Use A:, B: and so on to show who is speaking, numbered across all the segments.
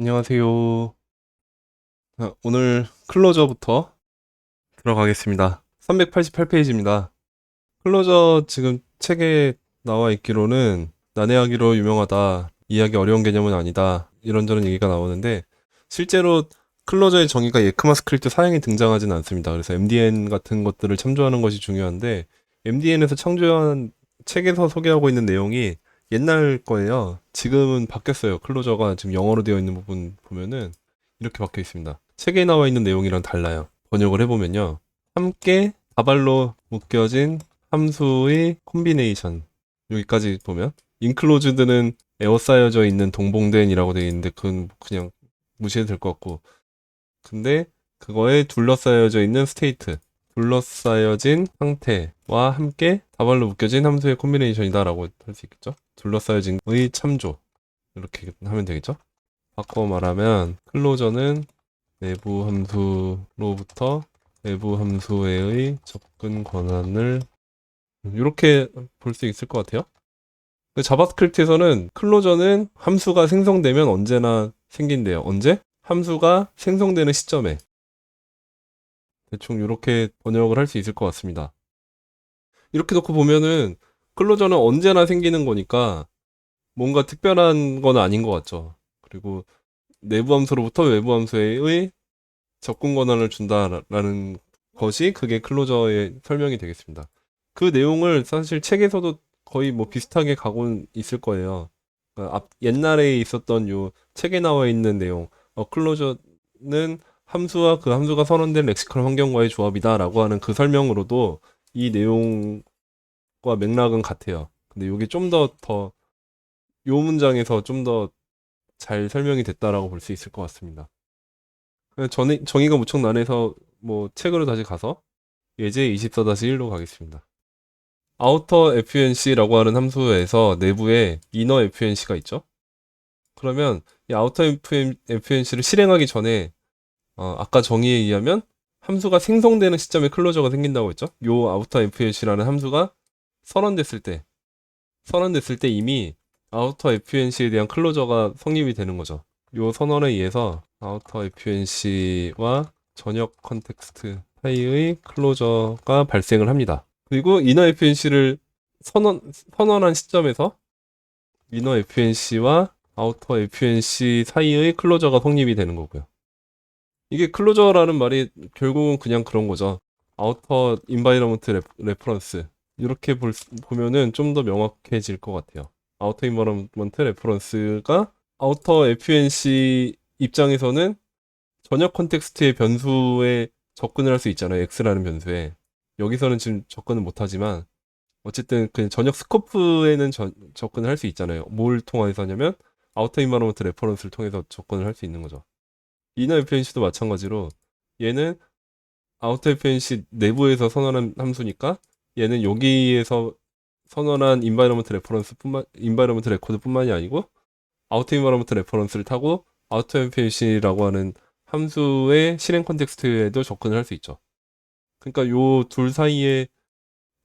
A: 안녕하세요. 오늘 클로저부터 들어가겠습니다. 388페이지입니다. 클로저 지금 책에 나와 있기로는 난해하기로 유명하다. 이해하기 어려운 개념은 아니다. 이런저런 얘기가 나오는데 실제로 클로저의 정의가 에크마스크립트 사양이 등장하진 않습니다. 그래서 MDN 같은 것들을 참조하는 것이 중요한데 MDN에서 창조한 책에서 소개하고 있는 내용이 옛날 거예요. 지금은 바뀌었어요. 클로저가 지금 영어로 되어 있는 부분 보면은 이렇게 박혀 있습니다. 책에 나와 있는 내용이랑 달라요. 번역을 해보면요. 함께 다발로 묶여진 함수의 콤비네이션. 여기까지 보면 인클로즈드는 에워싸여져 있는 동봉된이라고 되어 있는데 그건 그냥 무시해도 될 것 같고, 근데 그거에 둘러싸여져 있는 스테이트, 둘러싸여진 상태와 함께 다발로 묶여진 함수의 콤비네이션이다라고 할 수 있겠죠. 둘러싸여진의 참조, 이렇게 하면 되겠죠. 바꿔 말하면 클로저는 내부 함수로부터 외부 함수의 접근 권한을, 이렇게 볼 수 있을 것 같아요. 자바스크립트에서는 클로저는 함수가 생성되면 언제나 생긴대요. 언제? 함수가 생성되는 시점에. 대충 이렇게 번역을 할 수 있을 것 같습니다. 이렇게 놓고 보면은 클로저는 언제나 생기는 거니까 뭔가 특별한 건 아닌 것 같죠. 그리고 내부 함수로부터 외부 함수의 접근 권한을 준다라는 것이 그게 클로저의 설명이 되겠습니다. 그 내용을 사실 책에서도 거의 뭐 비슷하게 가고 있을 거예요. 그러니까 옛날에 있었던 요 책에 나와 있는 내용, 클로저는 함수와 그 함수가 선언된 렉시컬 환경과의 조합이다라고 하는 그 설명으로도 이 내용과 맥락은 같아요. 근데 이게 좀 요 문장에서 좀 더 잘 설명이 됐다라고 볼 수 있을 것 같습니다. 정의가 무척 난해서 뭐 책으로 다시 가서 예제 24-1로 가겠습니다. 아우터 FNC라고 하는 함수에서 내부에 이너 FNC가 있죠. 그러면 이 아우터 FNC를 실행하기 전에 아까 정의에 의하면 함수가 생성되는 시점에 클로저가 생긴다고 했죠. 요 아우터 FNC라는 함수가 선언됐을 때 이미 아우터 FNC에 대한 클로저가 성립이 되는 거죠. 요 선언에 의해서 아우터 FNC와 전역 컨텍스트 사이의 클로저가 발생을 합니다. 그리고 이너 FNC를 선언한 시점에서 이너 FNC와 아우터 FNC 사이의 클로저가 성립이 되는 거고요. 이게 클로저라는 말이 결국은 그냥 그런 거죠. 아우터 인바이러먼트 레퍼런스. 이렇게 보면은 좀 더 명확해질 것 같아요. 아우터 인바이러먼트 레퍼런스가 아우터 FNC 입장에서는 전역 컨텍스트의 변수에 접근을 할 수 있잖아요. X라는 변수에. 여기서는 지금 접근을 못하지만 어쨌든 그 전역 스코프에는 접근을 할 수 있잖아요. 뭘 통해서 하냐면 아우터 인바이러먼트 레퍼런스를 통해서 접근을 할 수 있는 거죠. 이너 FNC도 마찬가지로 얘는 아우터 FNC 내부에서 선언한 함수니까 얘는 여기에서 선언한 인바이러먼트 레코드뿐만이 아니고 아우터 인바이러먼트 레퍼런스를 타고 아우터 FNC라고 하는 함수의 실행 컨텍스트에도 접근을 할 수 있죠. 그러니까 요 둘 사이에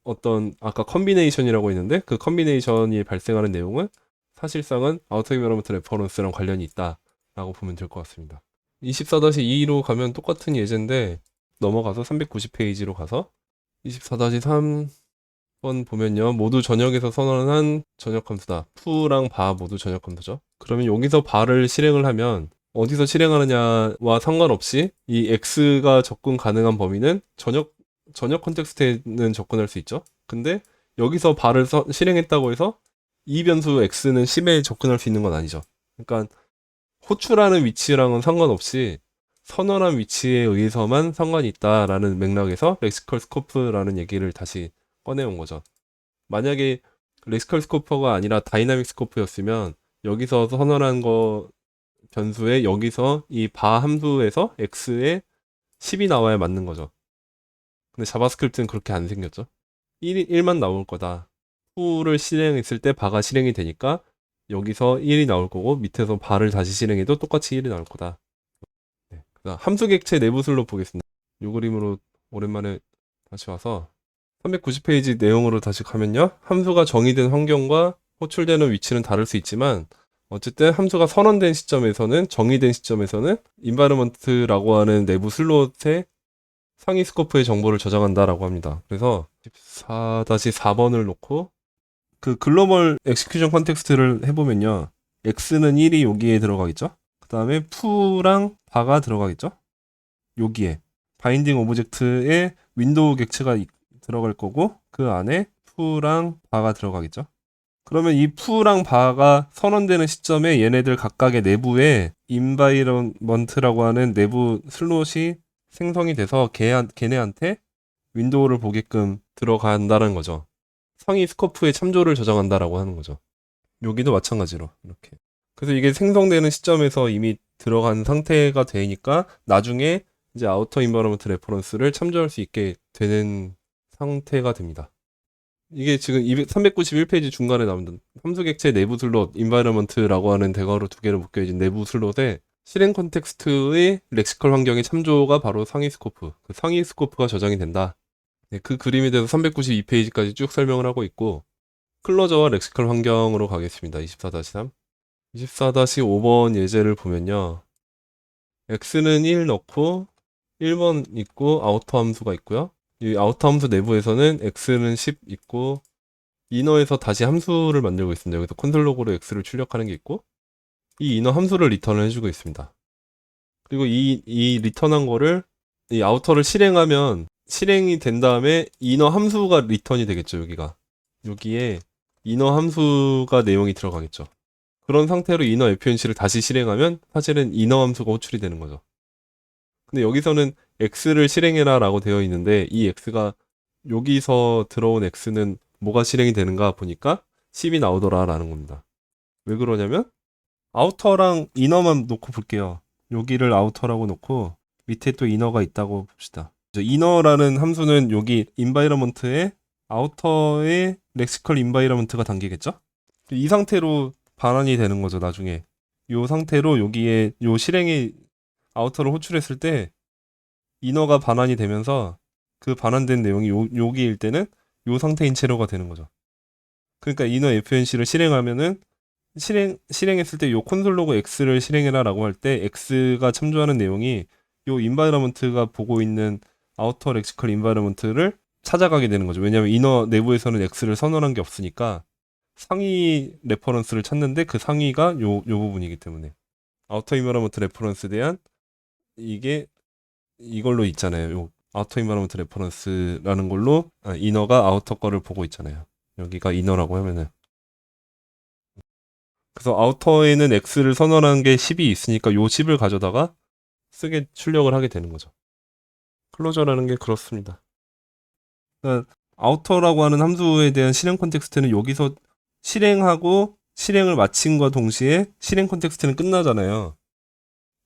A: 어떤 아까 컨비네이션이라고 했는데 그 컨비네이션이 발생하는 내용은 사실상은 아우터 인바이러먼트 레퍼런스랑 관련이 있다라고 보면 될 것 같습니다. 24-2로 가면 똑같은 예제인데 넘어가서 390페이지로 가서 24-3번 보면요. 모두 전역에서 선언한 전역 함수다. 푸랑 바 모두 전역 함수죠. 그러면 여기서 바를 실행을 하면 어디서 실행하느냐와 상관없이 이 x가 접근 가능한 범위는 전역 컨텍스트에는 접근할 수 있죠. 근데 여기서 바를 실행했다고 해서 이 변수 x는 10에 접근할 수 있는 건 아니죠. 그러니까 호출하는 위치랑은 상관없이 선언한 위치에 의해서만 상관이 있다라는 맥락에서 렉시컬 스코프라는 얘기를 다시 꺼내온 거죠. 만약에 렉시컬 스코프가 아니라 다이나믹 스코프였으면 여기서 선언한 거 변수에 여기서 이 바 함수에서 x에 10이 나와야 맞는 거죠. 근데 자바스크립트는 그렇게 안 생겼죠. 1만 나올 거다. 후를 실행했을 때 바가 실행이 되니까 여기서 1이 나올 거고 밑에서 바를 다시 실행해도 똑같이 1이 나올 거다. 네. 그다음 함수 객체 내부술로 보겠습니다. 이 그림으로 오랜만에 다시 와서 390페이지 내용으로 다시 가면요. 함수가 정의된 환경과 호출되는 위치는 다를 수 있지만 어쨌든 함수가 선언된 시점에서는, 정의된 시점에서는 environment라고 하는 내부 슬롯에 상위 스코프의 정보를 저장한다라고 합니다. 그래서 14-4번을 놓고 그 글로벌 엑스큐션 컨텍스트를 해보면요. x는 1이 여기에 들어가겠죠? 그 다음에 f랑 바가 들어가겠죠? 여기에 바인딩 오브젝트에 윈도우 객체가 들어갈 거고 그 안에 f랑 바가 들어가겠죠? 그러면 이 f랑 바가 선언되는 시점에 얘네들 각각의 내부에 environment라고 하는 내부 슬롯이 생성이 돼서 걔네한테 윈도우를 보게끔 들어간다는 거죠. 상위 스코프의 참조를 저장한다라고 하는 거죠. 여기도 마찬가지로 이렇게. 그래서 이게 생성되는 시점에서 이미 들어간 상태가 되니까 나중에 이제 아우터 인바이러먼트 레퍼런스를 참조할 수 있게 되는 상태가 됩니다. 이게 지금 391페이지 중간에 나오는 함수객체 내부 슬롯 environment라고 하는 대괄호 두 개를 묶여있는 내부 슬롯에 실행 컨텍스트의 렉시컬 환경의 참조가 바로 상위 스코프, 그 상위 스코프가 저장이 된다. 네, 그 그림에 대해서 392페이지까지 쭉 설명을 하고 있고 클로저와 렉시컬 환경으로 가겠습니다. 24-3 24-5번 예제를 보면요. x는 1 넣고 1번 있고 아우터 함수가 있고요. 이 아우터 함수 내부에서는 x는 10 있고 이너에서 다시 함수를 만들고 있습니다. 여기서 콘솔 로그로 x를 출력하는 게 있고 이 이너 함수를 리턴을 해주고 있습니다. 그리고 이 리턴한 거를 이 아우터를 실행하면 실행이 된 다음에 이너 함수가 리턴이 되겠죠. 여기에 이너 함수가 내용이 들어가겠죠. 그런 상태로 이너 FNC를 다시 실행하면 사실은 이너 함수가 호출이 되는 거죠. 근데 여기서는 x를 실행해라 라고 되어 있는데 이 x가 여기서 들어온 x는 뭐가 실행이 되는가 보니까 10이 나오더라 라는 겁니다. 왜 그러냐면 아우터랑 이너만 놓고 볼게요. 여기를 아우터라고 놓고 밑에 또 이너가 있다고 봅시다. 이너라는 함수는 여기 environment에 아우터에 렉시컬 environment가 담기겠죠? 이 상태로 반환이 되는 거죠, 나중에. 이 상태로 여기에 요 실행이 아우터를 호출했을 때 이너가 반환이 되면서 그 반환된 내용이 여기일 때는 요 상태인 채로가 되는 거죠. 그러니까 이너 FNC를 실행하면은 실행했을 때 요 콘솔 로그 X를 실행해라 라고 할 때 X가 참조하는 내용이 요 인바이러먼트가 보고 있는 아우터 렉시컬 인바이러먼트를 찾아가게 되는 거죠. 왜냐하면 이너 내부에서는 X를 선언한 게 없으니까 상위 레퍼런스를 찾는데 그 상위가 요 부분이기 때문에 아우터 인바이러먼트 레퍼런스에 대한 이게 이걸로 있잖아요. 요 아우터 인바이러먼트 레퍼런스라는 걸로 이너가 아우터 거를 보고 있잖아요. 여기가 이너라고 하면은 그래서 아우터에는 X를 선언한 게 10이 있으니까 요 10을 가져다가 쓰게 출력을 하게 되는 거죠. 클로저라는 게 그렇습니다. 그러니까 아우터라고 하는 함수에 대한 실행 컨텍스트는 여기서 실행하고 실행을 마친과 동시에 실행 컨텍스트는 끝나잖아요.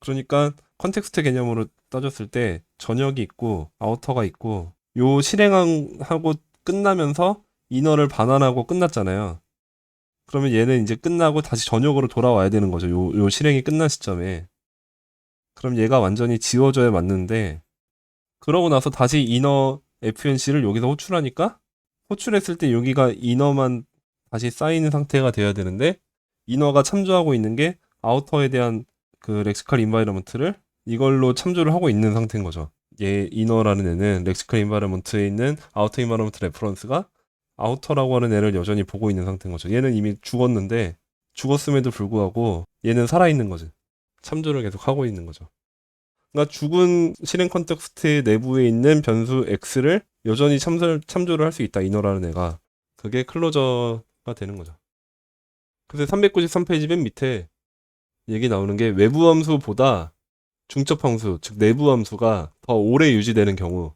A: 그러니까 컨텍스트 개념으로 따졌을 때 전역이 있고 아우터가 있고 요 실행하고 끝나면서 이너를 반환하고 끝났잖아요. 그러면 얘는 이제 끝나고 다시 전역으로 돌아와야 되는 거죠. 요 실행이 끝난 시점에. 그럼 얘가 완전히 지워져야 맞는데 그러고 나서 다시 이너 FNC를 여기서 호출하니까 호출했을 때 여기가 이너만 다시 쌓이는 상태가 돼야 되는데 이너가 참조하고 있는 게 아우터에 대한 그 렉시컬 인바이러먼트를 이걸로 참조를 하고 있는 상태인 거죠. 얘 이너라는 애는 렉시컬 인바이러먼트에 있는 아우터 인바이러먼트 레퍼런스가 아우터라고 하는 애를 여전히 보고 있는 상태인 거죠. 얘는 이미 죽었는데 죽었음에도 불구하고 얘는 살아있는 거지. 참조를 계속 하고 있는 거죠. 그러니까 죽은 실행 컨텍스트 내부에 있는 변수 x를 여전히 참조를 할 수 있다. 이너라는 애가. 그게 클로저가 되는 거죠. 그래서 393페이지 맨 밑에 얘기 나오는 게 외부 함수보다 중첩 함수, 즉 내부 함수가 더 오래 유지되는 경우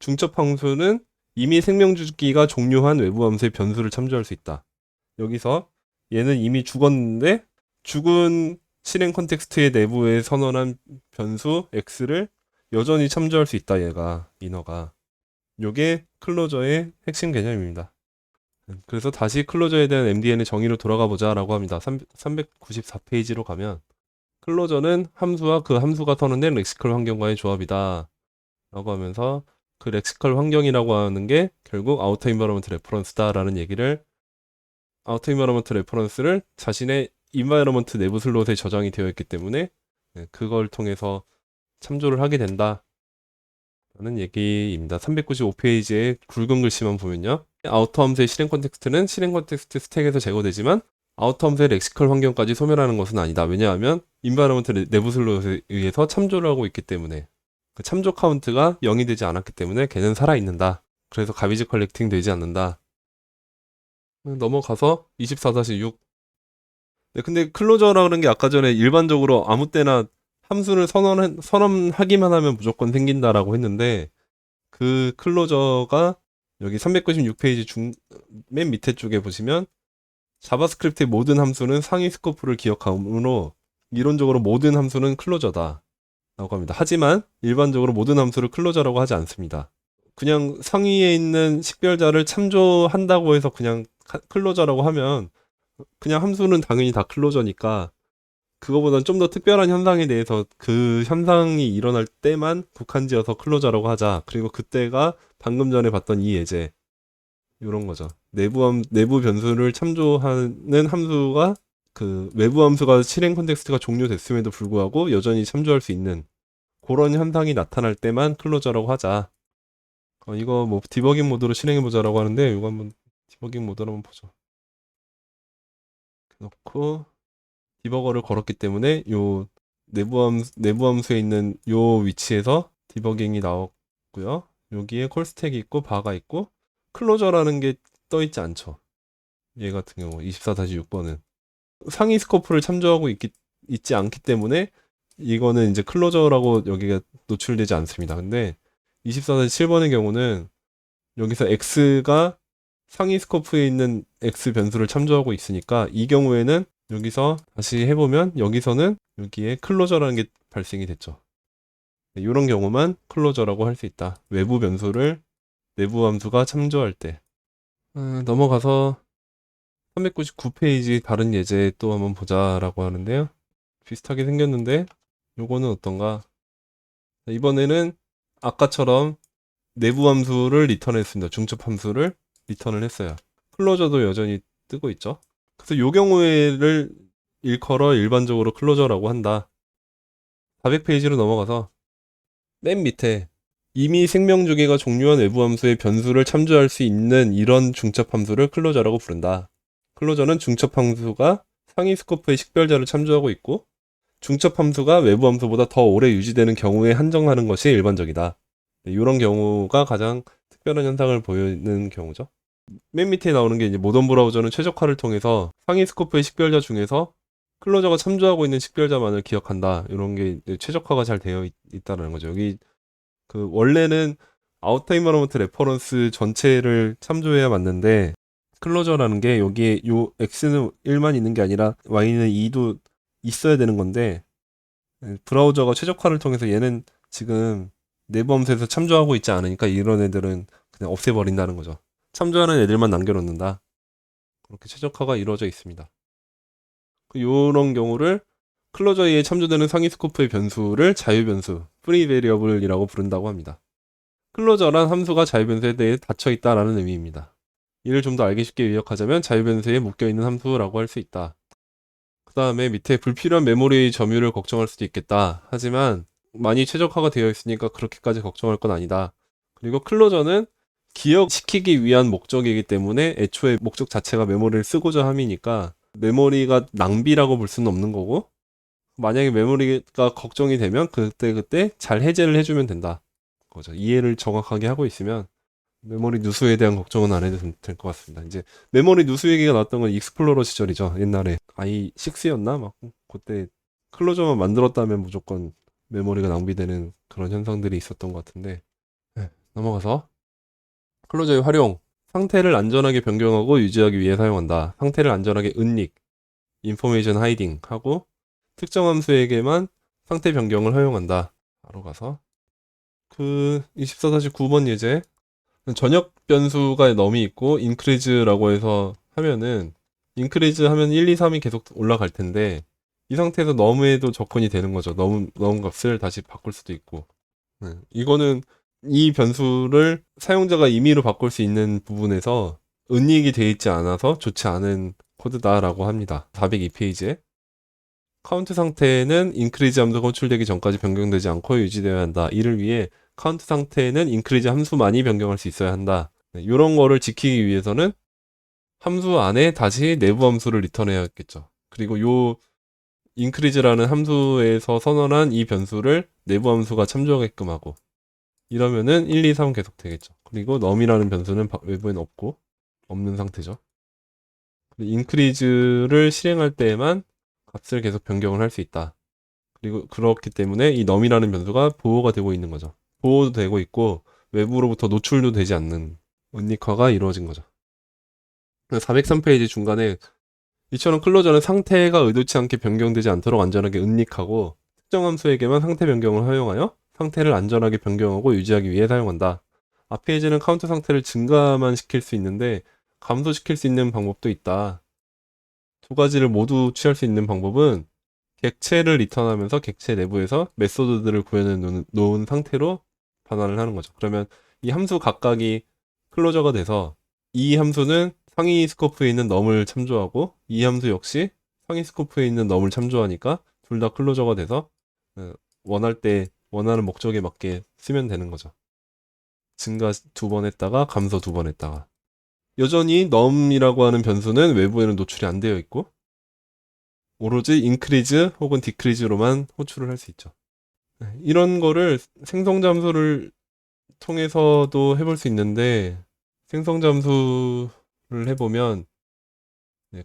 A: 중첩 함수는 이미 생명 주기가 종료한 외부 함수의 변수를 참조할 수 있다. 여기서 얘는 이미 죽었는데 죽은 실행 컨텍스트의 내부에 선언한 변수 x를 여전히 참조할 수 있다. 얘가 이너가. 요게 클로저의 핵심 개념입니다. 그래서 다시 클로저에 대한 MDN의 정의로 돌아가 보자 라고 합니다. 394페이지로 가면 클로저는 함수와 그 함수가 선언된 렉시컬 환경과의 조합이다 라고 하면서 그 렉시컬 환경이라고 하는 게 결국 아우터 인바이러먼트 레퍼런스다 라는 얘기를 아우터 인바이러먼트 레퍼런스를 자신의 environment 내부 슬롯에 저장이 되어 있기 때문에 그걸 통해서 참조를 하게 된다 라는 얘기입니다. 395페이지의 굵은 글씨만 보면요. 아우터 함수의 실행 컨텍스트는 실행 컨텍스트 스택에서 제거되지만 아우터 함수의 렉시컬 환경까지 소멸하는 것은 아니다. 왜냐하면 environment 내부 슬롯에 의해서 참조를 하고 있기 때문에 그 참조 카운트가 0이 되지 않았기 때문에 걔는 살아있는다. 그래서 가비지 컬렉팅 되지 않는다. 넘어가서 24-6. 네, 근데 클로저라는 게 아까 전에 일반적으로 아무 때나 함수를 선언하기만 하면 무조건 생긴다라고 했는데 그 클로저가 여기 396페이지 맨 밑에 쪽에 보시면 자바스크립트의 모든 함수는 상위 스코프를 기억하므로 이론적으로 모든 함수는 클로저다 라고 합니다. 하지만 일반적으로 모든 함수를 클로저라고 하지 않습니다. 그냥 상위에 있는 식별자를 참조한다고 해서 그냥 클로저라고 하면 그냥 함수는 당연히 다 클로저니까 그거보다는 좀 더 특별한 현상에 대해서 그 현상이 일어날 때만 국한지어서 클로저라고 하자. 그리고 그때가 방금 전에 봤던 이 예제 이런 거죠. 내부 변수를 참조하는 함수가 그 외부 함수가 실행 컨텍스트가 종료됐음에도 불구하고 여전히 참조할 수 있는 그런 현상이 나타날 때만 클로저라고 하자. 이거 뭐 디버깅 모드로 실행해보자라고 하는데 이거 한번 디버깅 모드로 한번 보죠. 놓고 디버거를 걸었기 때문에 요 내부 함수에 있는 요 위치에서 디버깅이 나왔고요. 여기에 콜스택이 있고 바가 있고 클로저라는 게 떠 있지 않죠. 얘 같은 경우 24-6번은 상위 스코프를 참조하고 있지 않기 때문에 이거는 이제 클로저라고 여기가 노출되지 않습니다. 근데 24-7번의 경우는 여기서 x가 상위 스코프에 있는 x 변수를 참조하고 있으니까 이 경우에는 여기서 다시 해보면 여기서는 여기에 클로저라는 게 발생이 됐죠. 이런 경우만 클로저라고 할 수 있다. 외부 변수를 내부 함수가 참조할 때. 넘어가서 399페이지 다른 예제 또 한번 보자라고 하는데요. 비슷하게 생겼는데 요거는 어떤가? 이번에는 아까처럼 내부 함수를 리턴했습니다. 중첩 함수를 리턴을 했어요. 클로저도 여전히 뜨고 있죠. 그래서 요 경우에를 일컬어 일반적으로 클로저라고 한다. 400페이지로 넘어가서 맨 밑에 이미 생명 주기가 종료한 외부 함수의 변수를 참조할 수 있는 이런 중첩 함수를 클로저라고 부른다. 클로저는 중첩 함수가 상위 스코프의 식별자를 참조하고 있고 중첩 함수가 외부 함수보다 더 오래 유지되는 경우에 한정하는 것이 일반적이다. 이런 경우가 가장 특별한 현상을 보이는 경우죠. 맨 밑에 나오는 게 이제 모던 브라우저는 최적화를 통해서 상위 스코프의 식별자 중에서 클로저가 참조하고 있는 식별자만을 기억한다. 이런 게 최적화가 잘 되어 있다는 거죠. 여기 그 원래는 아웃터 인버러먼트 레퍼런스 전체를 참조해야 맞는데 클로저라는 게 여기에 요 x는 1만 있는 게 아니라 y는 2도 있어야 되는 건데 브라우저가 최적화를 통해서 얘는 지금 내부 함수에서 참조하고 있지 않으니까 이런 애들은 그냥 없애버린다는 거죠. 참조하는 애들만 남겨놓는다. 그렇게 최적화가 이루어져 있습니다. 이런 경우를 클로저에 참조되는 상위 스코프의 변수를 자유변수, 프리 베리어블이라고 부른다고 합니다. 클로저란 함수가 자유변수에 대해 닫혀있다라는 의미입니다. 이를 좀 더 알기 쉽게 요약하자면 자유변수에 묶여있는 함수라고 할 수 있다. 그 다음에 밑에 불필요한 메모리 점유를 걱정할 수도 있겠다. 하지만 많이 최적화가 되어 있으니까 그렇게까지 걱정할 건 아니다. 그리고 클로저는 기억시키기 위한 목적이기 때문에 애초에 목적 자체가 메모리를 쓰고자 함이니까 메모리가 낭비라고 볼 수는 없는 거고 만약에 메모리가 걱정이 되면 그때 잘 해제를 해주면 된다. 거죠. 이해를 정확하게 하고 있으면 메모리 누수에 대한 걱정은 안 해도 될 것 같습니다. 이제 메모리 누수 얘기가 나왔던 건 익스플로러 시절이죠. 옛날에 i6였나? 막 그때 클로저만 만들었다면 무조건 메모리가 낭비되는 그런 현상들이 있었던 것 같은데 넘어가서 클로저의 활용 상태를 안전하게 변경하고 유지하기 위해 사용한다. 상태를 안전하게 은닉, 인포메이션 하이딩 하고 특정 함수에게만 상태 변경을 허용한다. 바로 가서 그 24-9번 예제 전역 변수가 너미 있고 increase라고 해서 하면은 increase 하면 1, 2, 3이 계속 올라갈 텐데 이 상태에서 너무에도 접근이 되는 거죠. 너무 값을 다시 바꿀 수도 있고 이거는 이 변수를 사용자가 임의로 바꿀 수 있는 부분에서 은닉이 되어 있지 않아서 좋지 않은 코드다라고 합니다. 402페이지에 카운트 상태는 인크리즈 함수가 호출되기 전까지 변경되지 않고 유지되어야 한다. 이를 위해 카운트 상태에는 인크리즈 함수만이 변경할 수 있어야 한다. 이런 거를 지키기 위해서는 함수 안에 다시 내부 함수를 리턴해야겠죠. 그리고 요 increase라는 함수에서 선언한 이 변수를 내부 함수가 참조하게끔 하고, 이러면은 1, 2, 3 계속 되겠죠. 그리고 num이라는 변수는 외부엔 없는 상태죠. increase를 실행할 때에만 값을 계속 변경을 할 수 있다. 그리고 그렇기 때문에 이 num이라는 변수가 보호가 되고 있는 거죠. 보호도 되고 있고 외부로부터 노출도 되지 않는 은닉화가 이루어진 거죠. 403페이지 중간에 이처럼 클로저는 상태가 의도치 않게 변경되지 않도록 안전하게 은닉하고 특정 함수에게만 상태 변경을 허용하여 상태를 안전하게 변경하고 유지하기 위해 사용한다. 앞페이지는 카운트 상태를 증가만 시킬 수 있는데 감소시킬 수 있는 방법도 있다. 두 가지를 모두 취할 수 있는 방법은 객체를 리턴하면서 객체 내부에서 메소드들을 구현해 놓은 상태로 반환을 하는 거죠. 그러면 이 함수 각각이 클로저가 돼서 이 함수는 상위 스코프에 있는 num을 참조하고 이 함수 역시 상위 스코프에 있는 num을 참조하니까 둘 다 클로저가 돼서 원할 때 원하는 목적에 맞게 쓰면 되는 거죠. 증가 2번 했다가 감소 2번 했다가. 여전히 num이라고 하는 변수는 외부에는 노출이 안 되어 있고 오로지 increase 혹은 decrease로만 호출을 할 수 있죠. 이런 거를 생성잠수를 통해서도 해볼 수 있는데 생성잠수를 해보면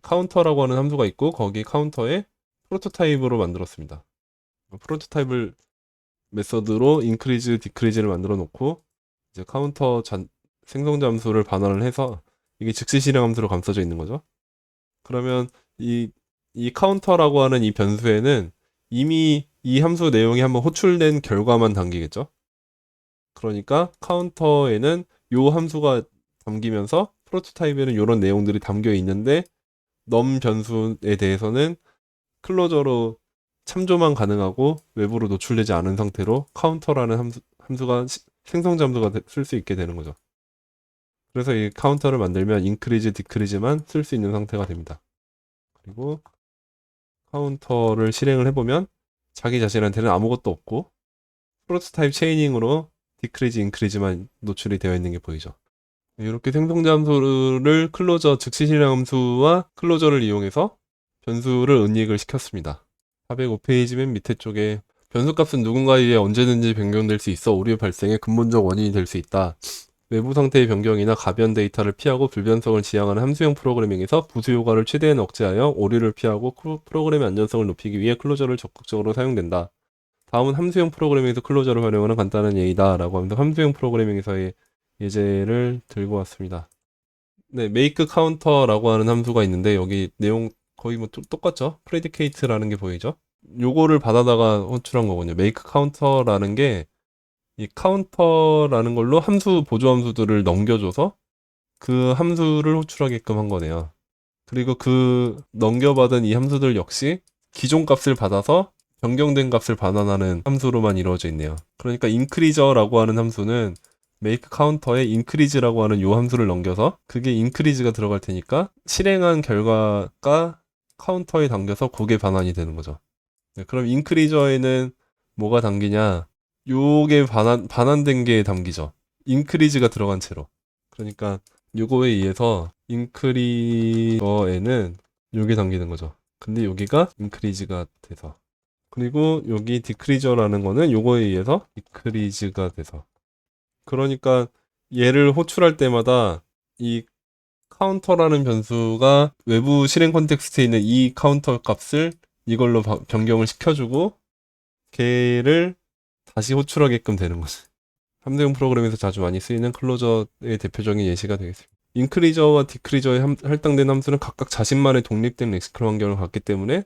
A: 카운터라고 하는 함수가 있고 거기 카운터에 프로토타입으로 만들었습니다. 프로토타입을 메서드로 increase, decrease를 만들어 놓고 이제 카운터 생성잠수를 반환을 해서 이게 즉시 실행 함수로 감싸져 있는 거죠. 그러면 이 카운터라고 하는 이 변수에는 이미 이 함수 내용이 한번 호출된 결과만 담기겠죠. 그러니까 카운터에는 요 함수가 담기면서 프로토타입에는 이런 내용들이 담겨 있는데 num 변수에 대해서는 클로저로 참조만 가능하고 외부로 노출되지 않은 상태로 카운터라는 함수가 생성 잠수가 쓸 수 있게 되는 거죠. 그래서 이 카운터를 만들면 increase, decrease만 쓸 수 있는 상태가 됩니다. 그리고 카운터를 실행을 해보면 자기 자신한테는 아무것도 없고 프로토타입 체이닝으로 decrease, increase만 노출이 되어 있는 게 보이죠. 이렇게 생성자 함수를 클로저 즉시 실행 함수와 클로저를 이용해서 변수를 은닉을 시켰습니다. 405페이지 맨 밑에 쪽에 변수값은 누군가에 의해 언제든지 변경될 수 있어 오류 발생의 근본적 원인이 될 수 있다. 외부 상태의 변경이나 가변 데이터를 피하고 불변성을 지향하는 함수형 프로그래밍에서 부수 효과를 최대한 억제하여 오류를 피하고 프로그램의 안전성을 높이기 위해 클로저를 적극적으로 사용된다. 다음은 함수형 프로그래밍에서 클로저를 활용하는 간단한 예이다 라고 하면서 함수형 프로그래밍에서의 예제를 들고 왔습니다. 네, make counter라고 하는 함수가 있는데 여기 내용 거의 뭐 똑같죠? predicate라는 게 보이죠? 요거를 받아다가 호출한 거거든요. make counter라는 게 이 counter라는 걸로 함수 보조 함수들을 넘겨줘서 그 함수를 호출하게끔 한 거네요. 그리고 그 넘겨받은 이 함수들 역시 기존 값을 받아서 변경된 값을 반환하는 함수로만 이루어져 있네요. 그러니까 increase라고 하는 함수는 make counter에 increase라고 하는 요 함수를 넘겨서 그게 increase가 들어갈 테니까 실행한 결과가 카운터에 담겨서 그게 반환이 되는 거죠. 네, 그럼 increase에는 뭐가 담기냐? 요게 반환된 게 담기죠. increase가 들어간 채로. 그러니까 요거에 의해서 increase에는 요게 담기는 거죠. 근데 여기가 increase가 돼서. 그리고 여기 decrease라는 거는 요거에 의해서 decrease가 돼서. 그러니까 얘를 호출할 때마다 이 카운터라는 변수가 외부 실행 컨텍스트에 있는 이 카운터 값을 이걸로 변경을 시켜주고 걔를 다시 호출하게끔 되는 거죠. 함수형 프로그램에서 자주 많이 쓰이는 클로저의 대표적인 예시가 되겠습니다. 인크리저와 디크리저에 할당된 함수는 각각 자신만의 독립된 렉시컬 환경을 갖기 때문에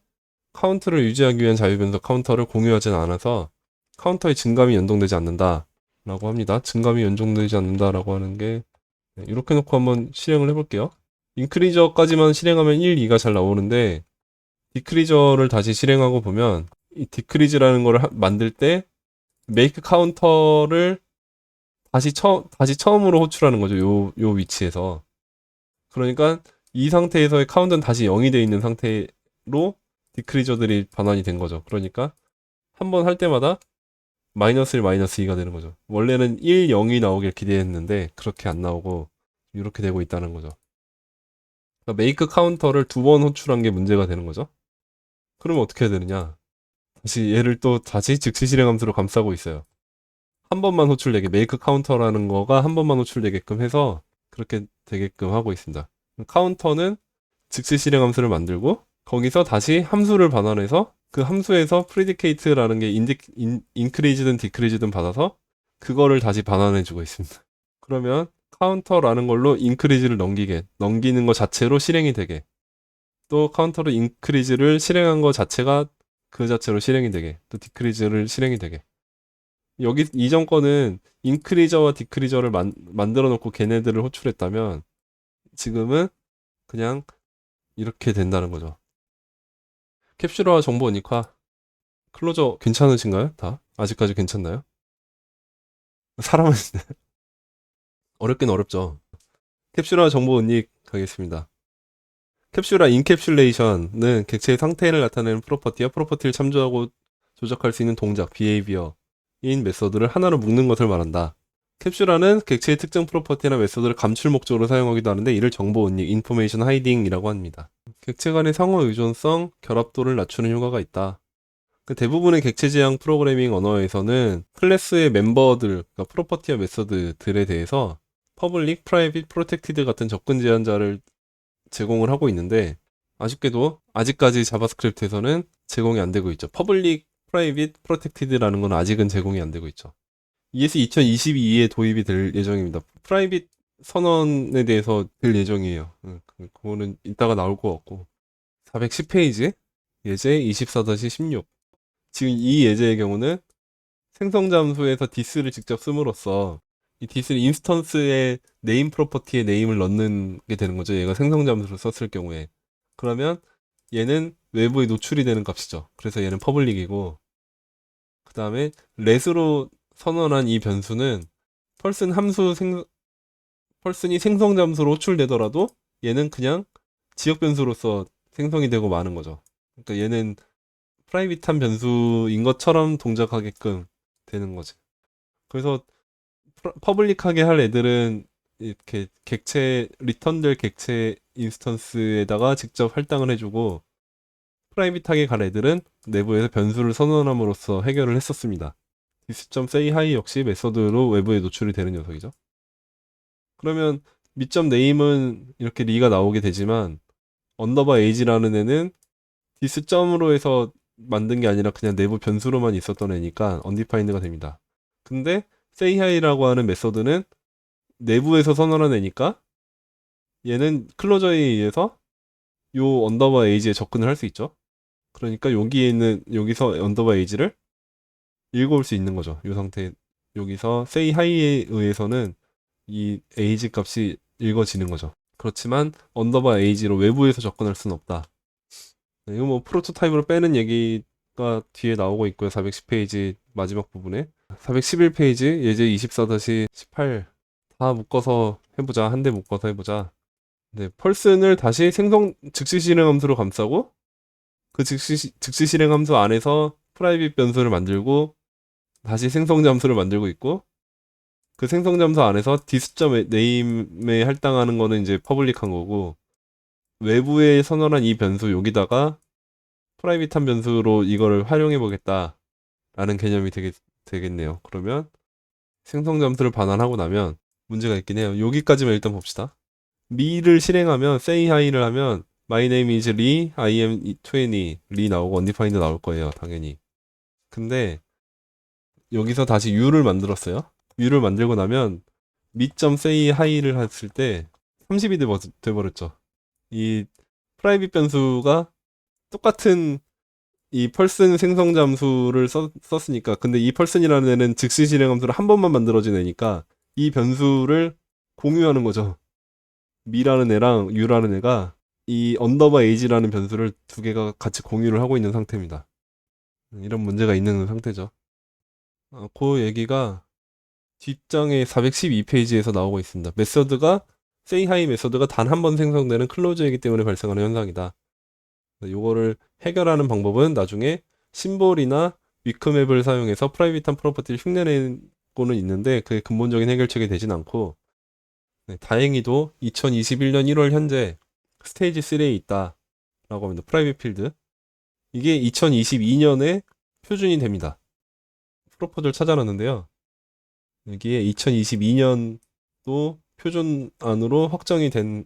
A: 카운트를 유지하기 위한 자유변수 카운터를 공유하지는 않아서 카운터의 증감이 연동되지 않는다 라고 합니다. 증감이 연동되지 않는다라고 하는 게 이렇게 놓고 한번 실행을 해볼게요. 인크리저까지만 실행하면 1, 2가 잘 나오는데 디크리저를 다시 실행하고 보면 이 디크리즈라는 걸 만들 때 make 카운터를 다시 처음으로 호출하는 거죠. 요 위치에서. 그러니까 이 상태에서의 카운트는 다시 0이 되어 있는 상태로 디크리저들이 반환이 된 거죠. 그러니까 한 번 할 때마다 마이너스 1, 마이너스 2가 되는 거죠. 원래는 1, 0이 나오길 기대했는데 그렇게 안 나오고 이렇게 되고 있다는 거죠. 그러니까 메이크 카운터를 두 번 호출한 게 문제가 되는 거죠. 그러면 어떻게 해야 되느냐? 다시 얘를 또 다시 즉시 실행 함수로 감싸고 있어요. 한 번만 호출되게 메이크 카운터라는 거가 한 번만 호출되게끔 해서 그렇게 되게끔 하고 있습니다. 카운터는 즉시 실행 함수를 만들고 거기서 다시 함수를 반환해서 그 함수에서 프리디케이트라는 게 인크리즈든 디크리즈든 받아서 그거를 다시 반환해주고 있습니다. 그러면 카운터라는 걸로 인크리즈를 넘기는 것 자체로 실행이 되게, 또 카운터로 인크리즈를 실행한 것 자체가 그 자체로 실행이 되게, 또 디크리즈를 실행이 되게. 여기 이전 거는 인크리저와 디크리저를 만들어 놓고 걔네들을 호출했다면 지금은 그냥 이렇게 된다는 거죠. 캡슐화 정보 언익화 클로저 괜찮으신가요? 다? 아직까지 괜찮나요? 사람은 어렵긴 어렵죠. 캡슐화 정보 언익 가겠습니다. 캡슐화 인캡슐레이션은 객체의 상태를 나타내는 프로퍼티와 프로퍼티를 참조하고 조작할 수 있는 동작, 비헤이비어인 메서드를 하나로 묶는 것을 말한다. 캡슐화는 객체의 특정 프로퍼티나 메서드를 감출 목적으로 사용하기도 하는데 이를 정보 언익, 인포메이션 하이딩이라고 합니다. 객체 간의 상호 의존성, 결합도를 낮추는 효과가 있다. 대부분의 객체 지향 프로그래밍 언어에서는 클래스의 멤버들, 그러니까 프로퍼티와 메서드들에 대해서 퍼블릭, 프라이빗, 프로텍티드 같은 접근 제한자를 제공을 하고 있는데 아쉽게도 아직까지 자바스크립트에서는 제공이 안 되고 있죠. 퍼블릭, 프라이빗, 프로텍티드라는 건 아직은 제공이 안 되고 있죠. ES 2022에 도입이 될 예정입니다. 프라이빗 선언에 대해서 될 예정이에요. 그거는 이따가 나올 것 같고. 410페이지 예제 24-16. 지금 이 예제의 경우는 생성 잠수에서 디스를 직접 씀으로써 이 디스를 인스턴스의 네임 프로퍼티에 네임을 넣는 게 되는 거죠. 얘가 생성 잠수를 썼을 경우에. 그러면 얘는 외부에 노출이 되는 값이죠. 그래서 얘는 퍼블릭이고, 그 다음에 let으로 선언한 이 변수는 펄슨이 생성 잠수로 호출되더라도 얘는 그냥 지역 변수로서 생성이 되고 마는 거죠. 그러니까 얘는 프라이빗한 변수인 것처럼 동작하게끔 되는 거지. 그래서 퍼블릭하게 할 애들은 이렇게 리턴될 객체 인스턴스에다가 직접 할당을 해주고, 프라이빗하게 갈 애들은 내부에서 변수를 선언함으로써 해결을 했었습니다. this.sayHi 역시 메서드로 외부에 노출이 되는 녀석이죠. 그러면 미점 네임은 이렇게 리가 나오게 되지만 언더바 에이지라는 애는 this.으로 해서 만든 게 아니라 그냥 내부 변수로만 있었던 애니까 undefined가 됩니다. 근데 sayHi라고 하는 메서드는 내부에서 선언한 애니까 얘는 클로저에 의해서 요 언더바 에이지에 접근을 할 수 있죠. 그러니까 여기서 언더바 에이지를 읽어올 수 있는 거죠. 이 상태, 여기서 sayHi에 의해서는 이 에이지 값이 읽어지는 거죠. 그렇지만 언더바 에이지로 외부에서 접근할 수는 없다. 이거 뭐 프로토타입으로 빼는 얘기가 뒤에 나오고 있고요. 410페이지 마지막 부분에 411페이지 예제 24-18 다 묶어서 해보자. 한 대 묶어서 해보자. 네, 펄슨을 다시 즉시 실행 함수로 감싸고 그 즉시 실행 함수 안에서 프라이빗 변수를 만들고 다시 생성 잠수를 만들고 있고, 그 생성 잠수 안에서 디스.name에 할당하는 거는 이제 퍼블릭한 거고, 외부에 선언한 이 변수 여기다가 프라이빗한 변수로 이거를 활용해 보겠다 라는 개념이 되겠네요. 그러면 생성 잠수를 반환하고 나면 문제가 있긴 해요. 여기까지만 일단 봅시다. me를 실행하면 say hi를 하면 my name is Lee, I am 20, Lee 나오고 undefined 나올 거예요. 당연히. 근데 여기서 다시 u를 만들었어요. u를 만들고 나면 me.say hi를 했을 때 30이 돼버렸죠. 이 프라이빗 변수가 똑같은 이 펄슨 생성 잠수를 썼으니까, 근데 이 펄슨이라는 애는 즉시 실행 함수를 한 번만 만들어진 애니까 이 변수를 공유하는 거죠. 미라는 애랑 유라는 애가 이 언더바 에이지라는 변수를 두 개가 같이 공유를 하고 있는 상태입니다. 이런 문제가 있는 상태죠. 그 얘기가 뒷장의 412페이지에서 나오고 있습니다. 메서드가 say hi 메소드가 단 한 번 생성되는 클로저이기 때문에 발생하는 현상이다. 이거를 해결하는 방법은 나중에 심볼이나 위크맵을 사용해서 프라이빗한 프로퍼티를 흉내내고는 있는데 그게 근본적인 해결책이 되진 않고, 다행히도 2021년 1월 현재 스테이지 3에 있다라고 합니다. 프라이빗 필드. 이게 2022년에 표준이 됩니다. 프로포즈를 찾아놨는데요. 여기에 2022년도 표준 안으로 확정이 된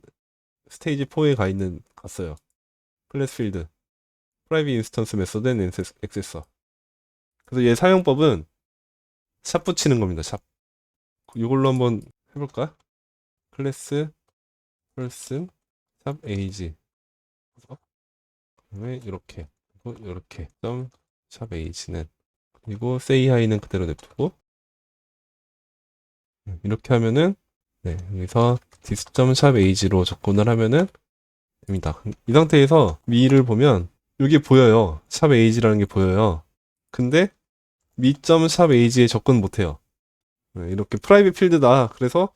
A: 스테이지 4에 갔어요. 클래스 필드, 프라이빗 인스턴스 메소드 앤 액세서. 그래서 얘 사용법은 샵 붙이는 겁니다. 샵. 이걸로 한번 해볼까? 클래스 person 샵 age. 그다음에 이렇게 그리고 이렇게 샵 age는, 그리고 say hi는 그대로 냅두고, 이렇게 하면은 여기서 this.샵 age로 접근을 하면은 됩니다. 이 상태에서 위를 보면 여기 보여요. 샵 age라는 게 보여요. 근데 mi.샵 age에 접근 못해요. 이렇게 프라이빗 필드다. 그래서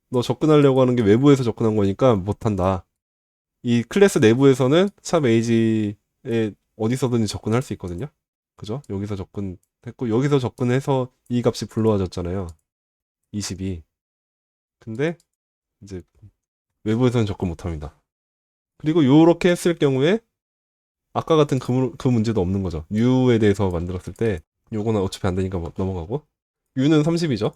A: 너 접근하려고 하는 게 외부에서 접근한 거니까 못한다. 이 클래스 내부에서는 샵 age에 어디서든지 접근할 수 있거든요. 그죠? 여기서 접근했고 여기서 접근해서 이 값이 불러와졌잖아요. 22. 근데 이제 외부에서는 접근 못합니다. 그리고 요렇게 했을 경우에 아까 같은 그 문제도 없는 거죠. U에 대해서 만들었을 때 요거는 어차피 안 되니까 넘어가고, U는 30이죠.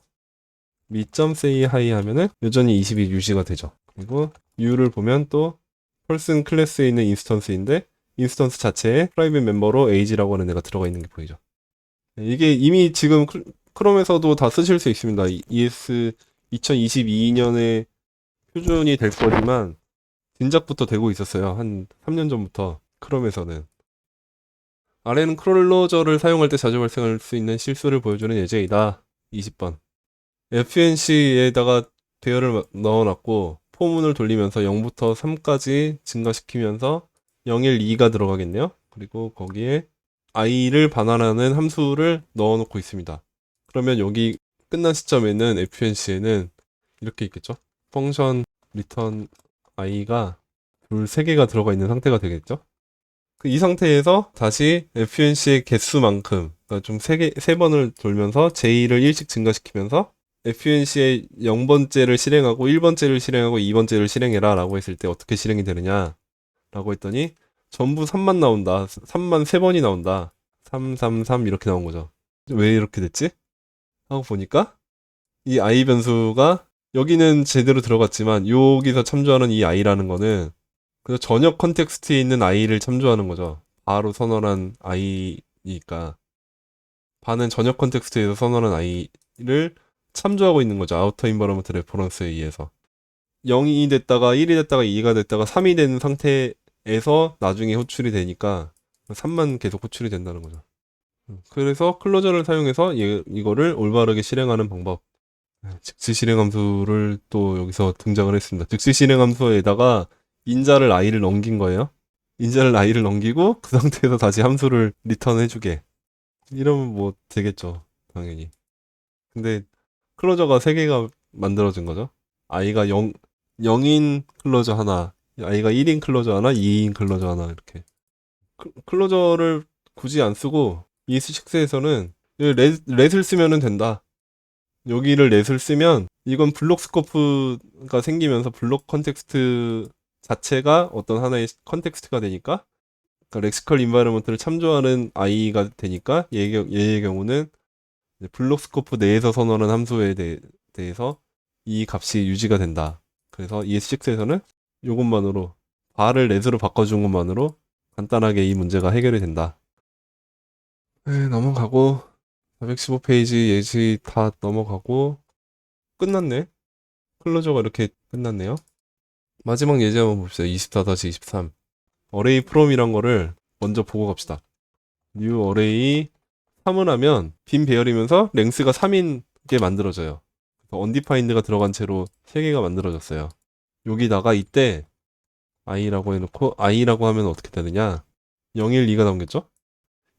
A: mi.say hi 하면은 여전히 20이 유지가 되죠. 그리고 U를 보면 또 person 클래스에 있는 인스턴스인데 인스턴스 자체에 프라이빗 멤버로 age라고 하는 애가 들어가 있는 게 보이죠. 이게 이미 지금 크롬에서도 다 쓰실 수 있습니다. ES 2022년에 표준이 될 거지만 진작부터 되고 있었어요. 한 3년 전부터 크롬에서는. 아래는 클로저를 사용할 때 자주 발생할 수 있는 실수를 보여주는 예제이다. 20번. FNC에다가 배열을 넣어놨고 포문을 돌리면서 0부터 3까지 증가시키면서 0, 1, 2가 들어가겠네요. 그리고 거기에 i를 반환하는 함수를 넣어놓고 있습니다. 그러면 여기 끝난 시점에는 FNC에는 이렇게 있겠죠. 펑션 return i가 둘 3개가 들어가 있는 상태가 되겠죠. 이 상태에서 다시 FNC의 개수만큼, 그러니까 좀 3번을 돌면서 J를 1씩 증가시키면서 FNC의 0번째를 실행하고 1번째를 실행하고 2번째를 실행해라 라고 했을 때 어떻게 실행이 되느냐 라고 했더니 전부 3만 나온다. 3만 3번이 나온다. 3, 3, 3 이렇게 나온 거죠. 왜 이렇게 됐지? 하고 보니까 이 i 변수가 여기는 제대로 들어갔지만 여기서 참조하는 이 i라는 거는 그 전역 컨텍스트에 있는 i를 참조하는 거죠. 바로 선언한 i니까 바는 전역 컨텍스트에서 선언한 i를 참조하고 있는 거죠. 아우터 인버러먼트 레퍼런스에 의해서 0이 됐다가 1이 됐다가 2가 됐다가 3이 된 상태에서 나중에 호출이 되니까 3만 계속 호출이 된다는 거죠. 그래서 클로저를 사용해서 이거를 올바르게 실행하는 방법, 즉시 실행 함수를 또 여기서 등장을 했습니다. 즉시 실행 함수에다가 인자를 i를 넘긴 거예요. 인자를 i를 넘기고 그 상태에서 다시 함수를 리턴 해주게. 이러면 뭐 되겠죠, 당연히. 근데 클로저가 3개가 만들어진 거죠. i가 0인 클로저 하나, i가 1인 클로저 하나, 2인 클로저 하나, 이렇게. 클로저를 굳이 안 쓰고 ES6에서는 렛을 쓰면 된다. 여기를 렛을 쓰면 이건 블록 스코프가 생기면서 블록 컨텍스트 자체가 어떤 하나의 컨텍스트가 되니까, 그러니까 렉시컬 인바이러먼트를 참조하는 i가 되니까 얘의 경우는 블록 스코프 내에서 선언하는 함수에 대해서 이 값이 유지가 된다. 그래서 ES6에서는 이것만으로 bar을 렛으로 바꿔준 것만으로 간단하게 이 문제가 해결이 된다. 넘어가고 415페이지 예시 다 넘어가고 끝났네. 클로저가 이렇게 끝났네요. 마지막 예제 한번 봅시다. 24-23. 어레이 프롬이란 거를 먼저 보고 갑시다. new 어레이 3을 하면 빈 배열이면서 랭스가 3인 게 만들어져요. undefined가 들어간 채로 3개가 만들어졌어요. 여기다가 이때 i라고 해놓고 i라고 하면 어떻게 되느냐, 0, 1, 2가 나오겠죠?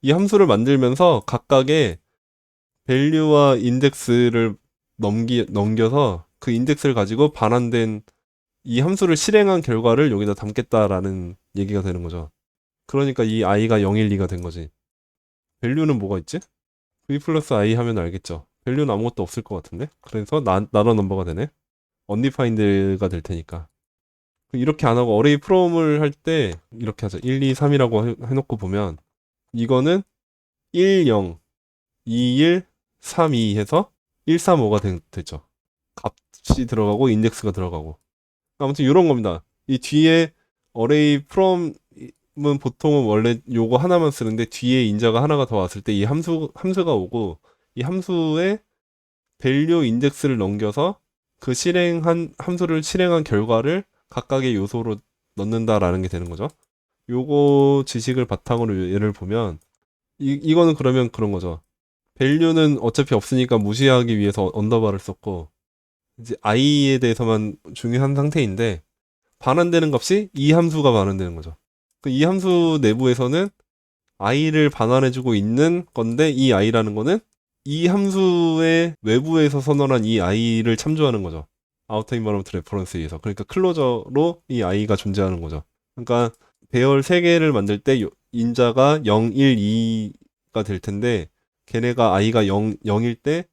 A: 이 함수를 만들면서 각각의 밸류와 인덱스를 넘겨서 그 인덱스를 가지고 반환된 이 함수를 실행한 결과를 여기다 담겠다라는 얘기가 되는 거죠. 그러니까 이 i가 0, 1, 2가 된 거지. 밸류는 뭐가 있지? v 플러스 i 하면 알겠죠. 밸류는 아무것도 없을 것 같은데? 그래서 나러 넘버가 되네. undefined가 될 테니까. 이렇게 안 하고 어레이 프롬을 할 때 이렇게 하자. 1, 2, 3이라고 해놓고 보면 이거는 1, 0, 2, 1, 3, 2 해서 1, 3, 5가 되죠. 값이 들어가고 인덱스가 들어가고. 아무튼 이런 겁니다. 이 뒤에 어레이 프롬은 보통은 원래 요거 하나만 쓰는데 뒤에 인자가 하나가 더 왔을 때 이 함수가 오고 이 함수에 밸류 인덱스를 넘겨서 그 함수를 실행한 결과를 각각의 요소로 넣는다라는 게 되는 거죠. 요거 지식을 바탕으로 예를 보면 이거는 그러면 그런 거죠. 밸류는 어차피 없으니까 무시하기 위해서 언더바를 썼고 이제 i에 대해서만 중요한 상태인데 반환되는 값이 이 함수가 반환되는 거죠. 이 함수 내부에서는 i를 반환해주고 있는 건데 이 i라는 거는 이 함수의 외부에서 선언한 이 i를 참조하는 거죠. 아우터 인바로먼트 레퍼런스에 의해서. 그러니까 클로저로 이 i가 존재하는 거죠. 그러니까 배열 3개를 만들 때 인자가 0, 1, 2가 될 텐데 걔네가 i가 0일 때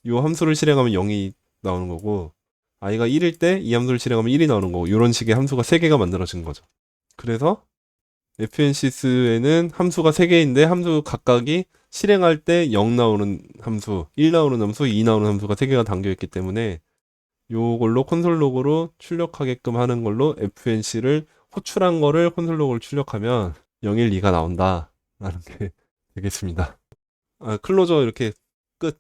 A: 이 함수를 실행하면 0이 나오는 거고 i가 1일 때 이 함수를 실행하면 1이 나오는 거고 이런 식의 함수가 3개가 만들어진 거죠. 그래서 FNCS에는 함수가 3개인데 함수 각각이 실행할 때 0 나오는 함수, 1 나오는 함수, 2 나오는 함수가 3개가 담겨있기 때문에 요걸로 콘솔 로그로 출력하게끔 하는 걸로 FNC를 호출한 거를 콘솔 로그로 출력하면 0, 1, 2가 나온다 라는 게 되겠습니다. 클로저 이렇게 끝.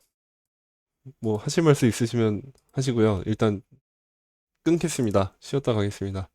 A: 뭐 하실 말씀 있으시면 하시고요. 일단 끊겠습니다. 쉬었다 가겠습니다.